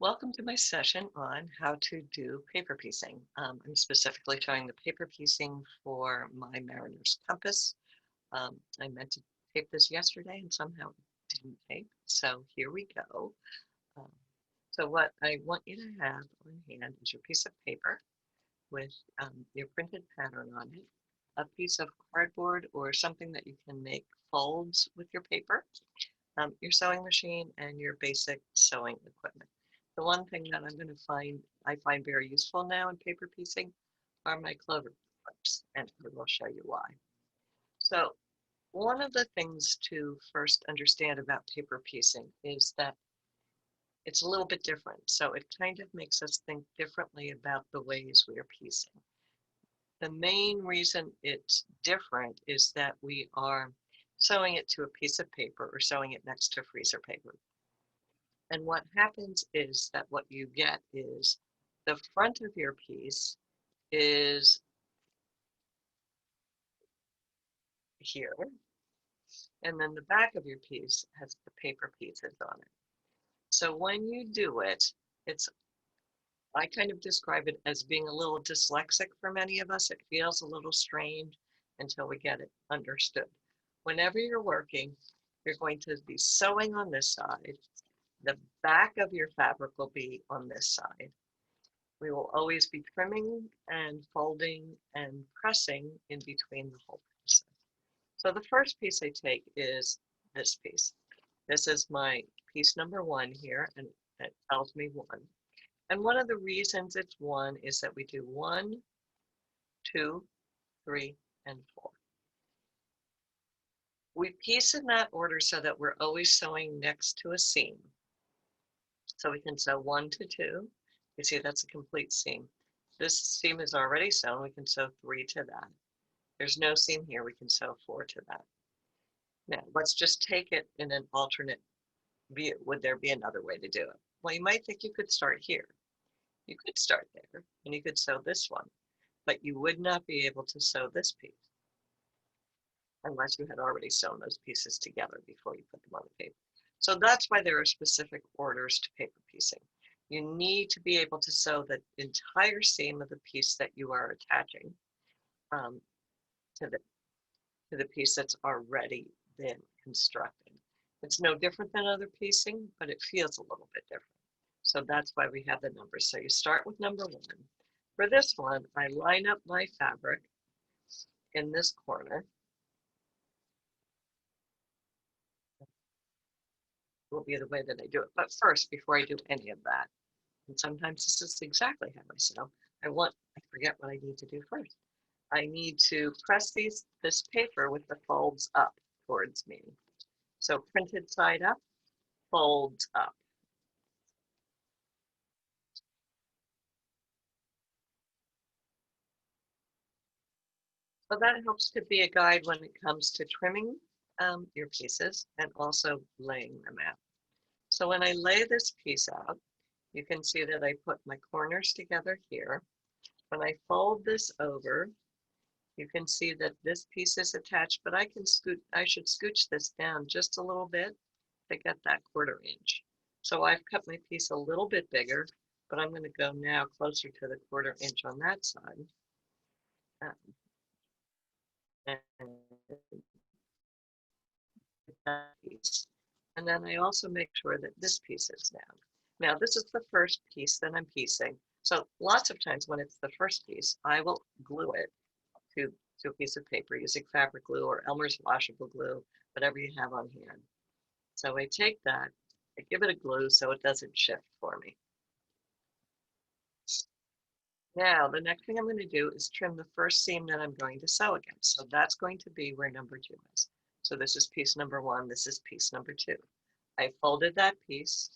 Welcome to my session on how to do paper piecing. I'm specifically showing the paper piecing for my Mariner's Compass. I meant to tape this yesterday and somehow it didn't tape, so here we go. Um, so what I want you to have on hand is your piece of paper with your printed pattern on it, a piece of cardboard or something that you can make folds with your paper, your sewing machine, and your basic sewing equipment. The one thing that I find very useful now in paper piecing are my clover clips, and I will show you why. So one of the things to first understand about paper piecing is that it's a little bit different. So it kind of makes us think differently about the ways we are piecing. The main reason it's different is that we are sewing it to a piece of paper or sewing it next to freezer paper. And what happens is that what you get is the front of your piece is here, and then the back of your piece has the paper pieces on it. So when you do it, I kind of describe it as being a little dyslexic for many of us. It feels a little strange until we get it understood. Whenever you're working, you're going to be sewing on this side. The back of your fabric will be on this side. We will always be trimming and folding and pressing in between the whole process. So the first piece I take is this piece. This is my piece number 1 here, and it tells me 1. And one of the reasons it's 1 is that we do 1, 2, 3, and 4. We piece in that order so that we're always sewing next to a seam. So we can sew 1 to 2. You see that's a complete seam. This seam is already sewn. We can sew 3 to that. There's no seam here. We can sew 4 to that. Now, let's just take it in an alternate view. Would there be another way to do it? Well, you might think you could start here. You could start there, and you could sew this one, but you would not be able to sew this piece unless you had already sewn those pieces together before you put them on the paper. So that's why there are specific orders to paper piecing. You need to be able to sew the entire seam of the piece that you are attaching to the piece that's already been constructed. It's no different than other piecing, but it feels a little bit different. So that's why we have the numbers. So you start with number 1. For this one, I line up my fabric in this corner. Will be the way that I do it. But first, before I do any of that, and sometimes this is exactly how I sew, I forget what I need to do first. I need to press this paper with the folds up towards me. So printed side up, folds up. So that helps to be a guide when it comes to trimming your pieces and also laying them out. So when I lay this piece out, you can see that I put my corners together here. When I fold this over, you can see that this piece is attached, but I should scooch this down just a little bit to get that 1/4 inch. So I've cut my piece a little bit bigger, but I'm going to go now closer to the 1/4 inch on that side. And that piece. And then I also make sure that this piece is down. Now this is the first piece that I'm piecing. So lots of times when it's the first piece, I will glue it to a piece of paper using fabric glue or Elmer's washable glue, whatever you have on hand. So I take that, I give it a glue so it doesn't shift for me. Now, the next thing I'm going to do is trim the first seam that I'm going to sew against. So that's going to be where number 2 is. So this is piece number 1, this is piece number 2. I folded that piece,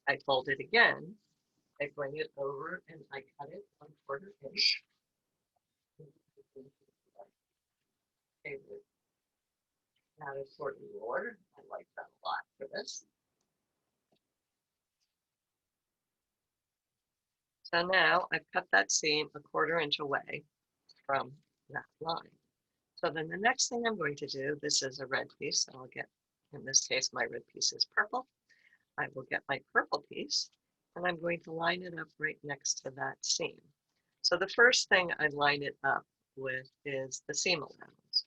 I fold it again, I bring it over and I cut it 1/4 inch. That is sort of ruler. I like that a lot for this. So now I've cut that seam a 1/4 inch away from that line. So then the next thing I'm going to do, this is a red piece, so I'll get, in this case, my red piece is purple. I will get my purple piece and I'm going to line it up right next to that seam. So the first thing I line it up with is the seam allowance.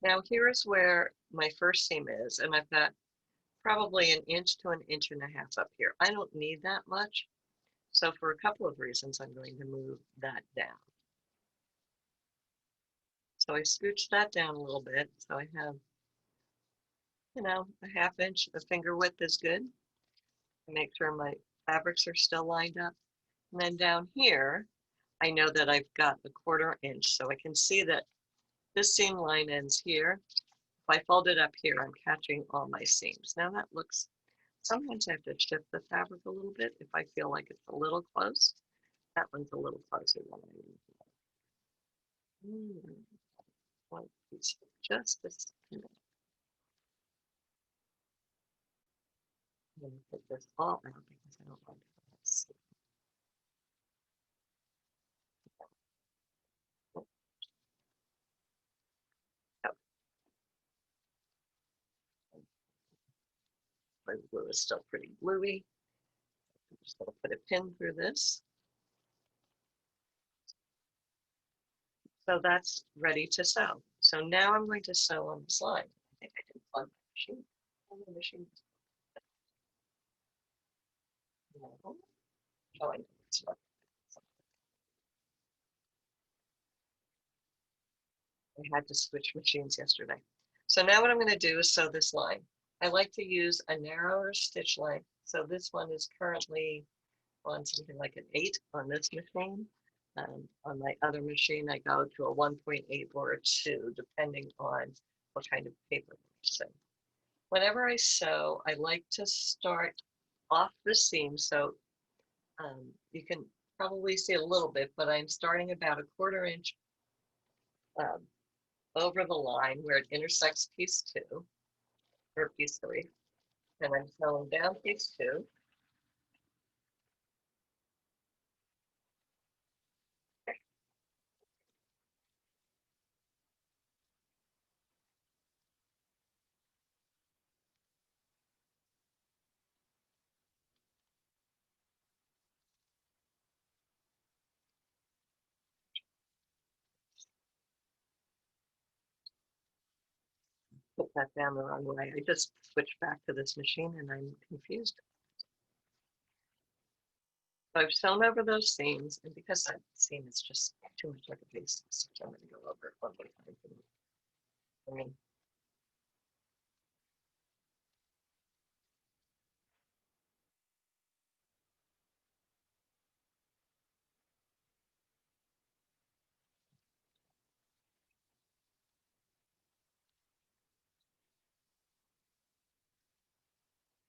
Now here is where my first seam is, and I've got probably an inch to an inch and a half up here. I don't need that much, so for a couple of reasons, I'm going to move that down. So I scooch that down a little bit, so I have, a half inch, a finger width is good. Make sure my fabrics are still lined up. And then down here, I know that I've got a 1/4 inch, so I can see that this seam line ends here. If I fold it up here, I'm catching all my seams. Now that looks, sometimes I have to shift the fabric a little bit if I feel like it's a little close. That one's a little closer than I need. One piece, just a second. I'm going to put this all out because I don't want this. Oh, my glue is still pretty gluey. I'm just going to put a pin through this. So that's ready to sew. So now I'm going to sew on this line. I think I didn't plug my machine. The machine. No. Oh, I know it's not. I had to switch machines yesterday. So now what I'm going to do is sew this line. I like to use a narrower stitch length. So this one is currently on something like an 8 on this machine. On my other machine, I go to a 1.8 or a 2, depending on what kind of paper I'm using. Whenever I sew, I like to start off the seam. So you can probably see a little bit, but I'm starting about a 1/4 inch um, over the line where it intersects piece 2 or piece 3. And I'm sewing down piece 2. Put that down the wrong way. I just switched back to this machine and I'm confused. So I've sewn over those seams, and because that seam is just too much like a basic stitch, I'm going to go over it one more time. I mean,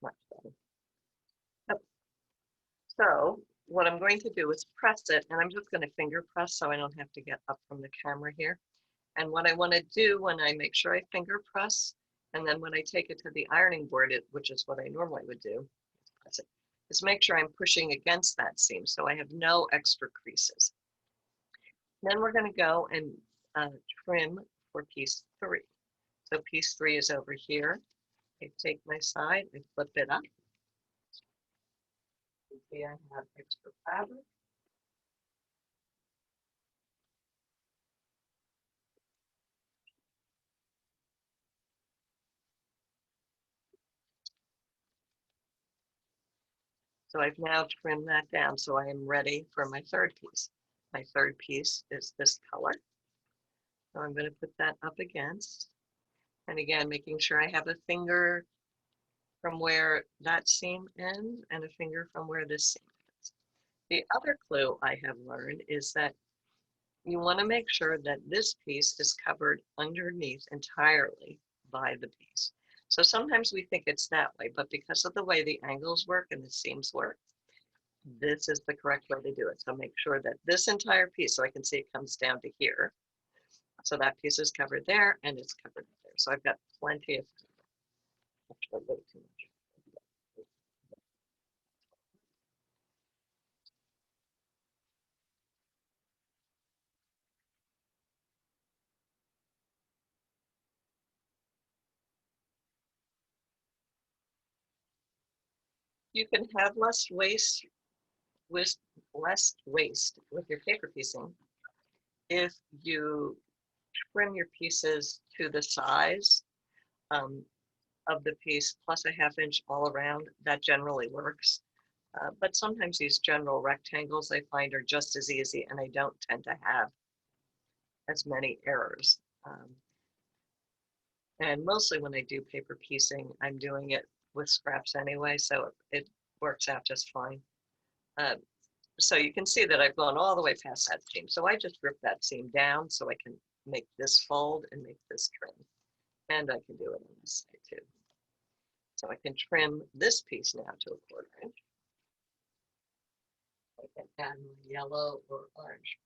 much better. Oh, so what I'm going to do is press it, and I'm just going to finger press so I don't have to get up from the camera here. And what I want to do when I make sure I finger press, and then when I take it to the ironing board, which is what I normally would do, press it, is make sure I'm pushing against that seam so I have no extra creases. Then we're going to go and trim for piece 3. So piece 3 is over here. I take my side, I flip it up. You see I have extra fabric. So I've now trimmed that down, so I am ready for my third piece. My third piece is this color. So I'm going to put that up against, and again, making sure I have a finger from where that seam ends and a finger from where this seam ends. The other clue I have learned is that you want to make sure that this piece is covered underneath entirely by the piece. So sometimes we think it's that way, but because of the way the angles work and the seams work, this is the correct way to do it. So make sure that this entire piece, so I can see it comes down to here. So that piece is covered there and it's covered there. So I've got plenty of, actually way too much. You can have less waste with your paper piecing if you trim your pieces to the size um, of the piece plus a ½ inch all around. That generally works. But sometimes these general rectangles I find are just as easy, and I don't tend to have as many errors. And mostly when I do paper piecing, I'm doing it with scraps anyway, so it works out just fine. So you can see that I've gone all the way past that seam. So I just rip that seam down so I can make this fold and make this trim. And I can do it on this side too. So I can trim this piece now to a 1/4 inch. I can add my yellow or orange.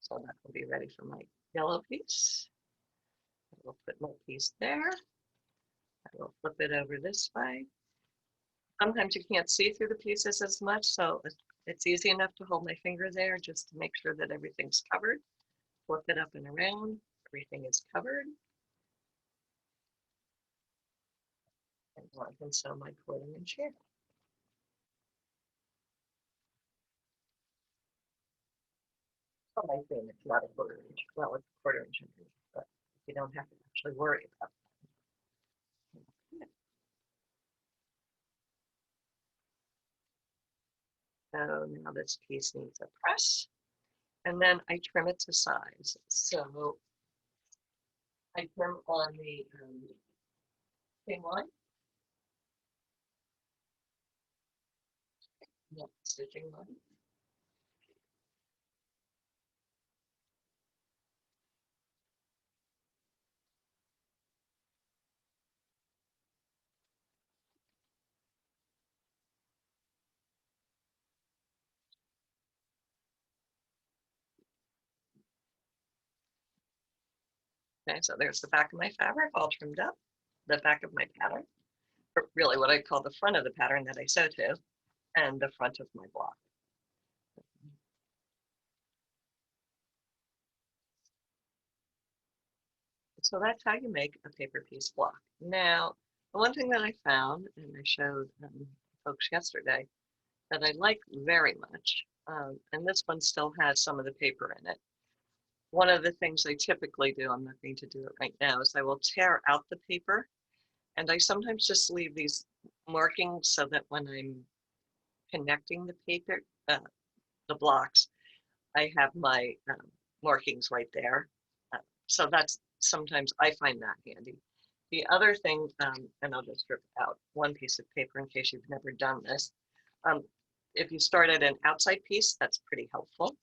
So that will be ready for my yellow piece. I will put my piece there. I will flip it over this way. Sometimes you can't see through the pieces as much, so it's easy enough to hold my finger there just to make sure that everything's covered. Flip it up and around, everything is covered. And now I can sew my 1/4 inch here. Oh, my thing, it's not a 1/4 inch. Well, it's a 1/4 inch, but you don't have to actually worry about that. So now this piece needs a press, and then I trim it to size. So I trim on the seam line, not the stitching line. Okay, so there's the back of my fabric all trimmed up, the back of my pattern, or really what I call the front of the pattern that I sew to, and the front of my block. So that's how you make a paper piece block. Now, the one thing that I found, and I showed folks yesterday, that I like very much, and this one still has some of the paper in it. One of the things I typically do, I'm not going to do it right now, is I will tear out the paper, and I sometimes just leave these markings so that when I'm connecting the paper, the blocks, I have my markings right there. So that's sometimes I find that handy. The other thing, and I'll just rip out one piece of paper in case you've never done this. If you start at an outside piece, that's pretty helpful.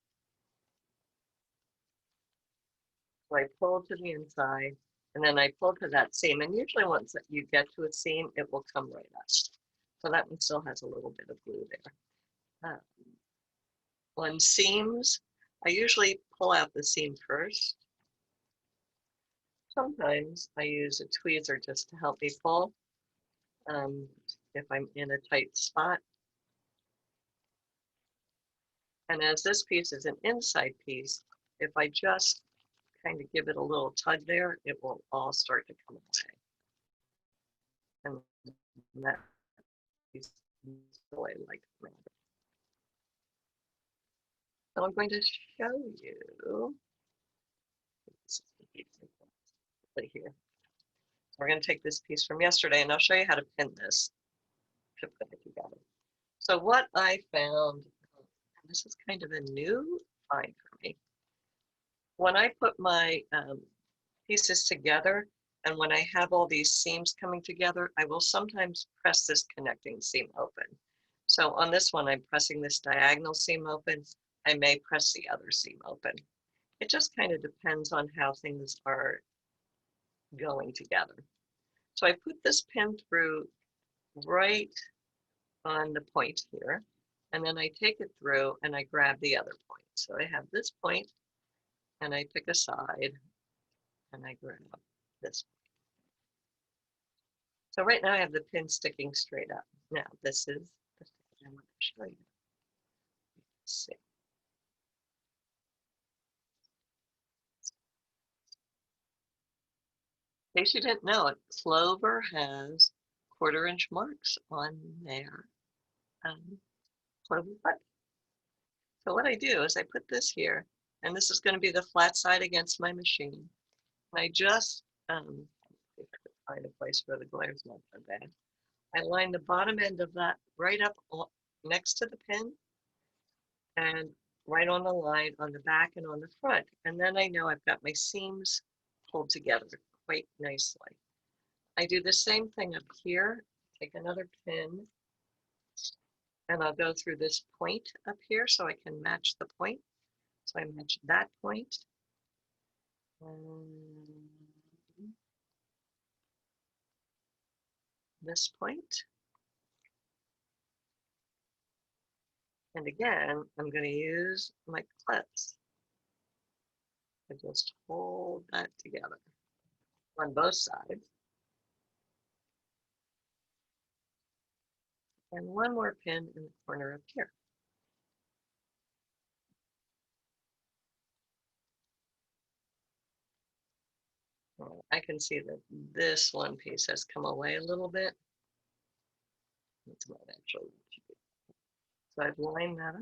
So I pull to the inside, and then I pull to that seam. And usually once that you get to a seam, it will come right up. So that one still has a little bit of glue there. On seams, I usually pull out the seam first. Sometimes I use a tweezer just to help me pull if I'm in a tight spot. And as this piece is an inside piece, if I just kind of give it a little tug there, it will all start to come away. And that is the way I like it. So I'm going to show you here. We're going to take this piece from yesterday, and I'll show you how to pin this to put it together. So what I found, this is kind of a new find for me. When I put my pieces together, and when I have all these seams coming together, I will sometimes press this connecting seam open. So on this one, I'm pressing this diagonal seam open. I may press the other seam open. It just kind of depends on how things are going together. So I put this pin through right on the point here, and then I take it through and I grab the other point. So I have this point, and I pick a side, and I grab this. So right now I have the pin sticking straight up. Now this is the I want to show you. Let's see. In case you didn't know it, Clover has 1/4 inch marks on their Clover butt. So what I do is I put this here, and this is going to be the flat side against my machine. And I just, if I could find a place where the glare is not so bad, I line the bottom end of that right up next to the pin and right on the line on the back and on the front. And then I know I've got my seams pulled together quite nicely. I do the same thing up here. Take another pin and I'll go through this point up here so I can match the point. So I match that point. This point. And again, I'm going to use my clips to just hold that together on both sides. And one more pin in the corner up here. I can see that this one piece has come away a little bit. It's not actually. So I've lined that up.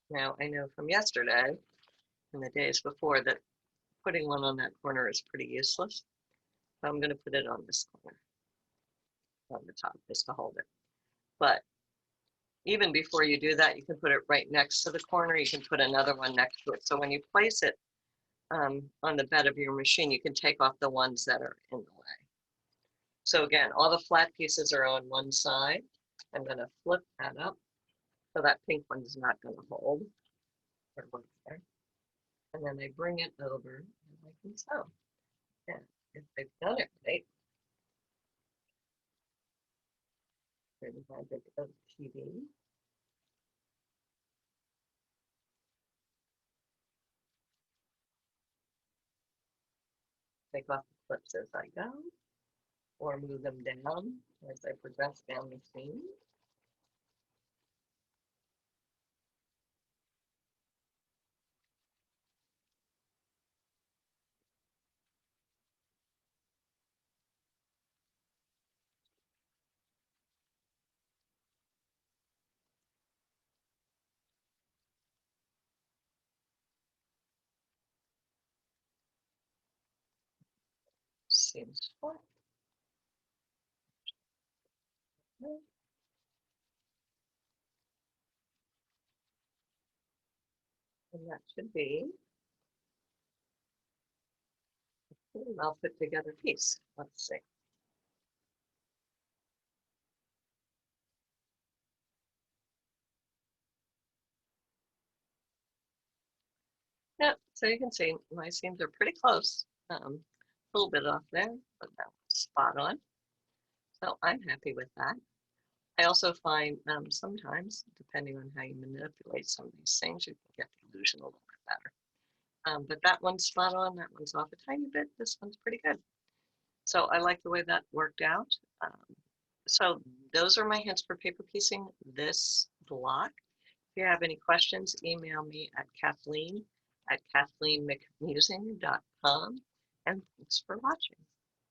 Now I know from yesterday and the days before that putting one on that corner is pretty useless. So I'm going to put it on this corner, on the top, just to hold it. But even before you do that, you can put it right next to the corner. You can put another one next to it. So when you place it on the bed of your machine, you can take off the ones that are in the way. So again, all the flat pieces are on one side. I'm going to flip that up so that pink one is not going to hold. And then I bring it over and I can sew. And if I've done it right, there's the magic of TV. Take off the clips as I go, or move them down as I progress down the seam. Seems flat. And that should be a well put together piece. Let's see. Yeah, so you can see my seams are pretty close. A little bit off there, but that was spot on. So I'm happy with that. I also find sometimes, depending on how you manipulate some of these things, you can get the illusion a little bit better. But that one's spot on, that one's off a tiny bit, this one's pretty good. So I like the way that worked out. So those are my hints for paper piecing this block. If you have any questions, email me at Kathleen@kathleenmcmusing.com. And thanks for watching.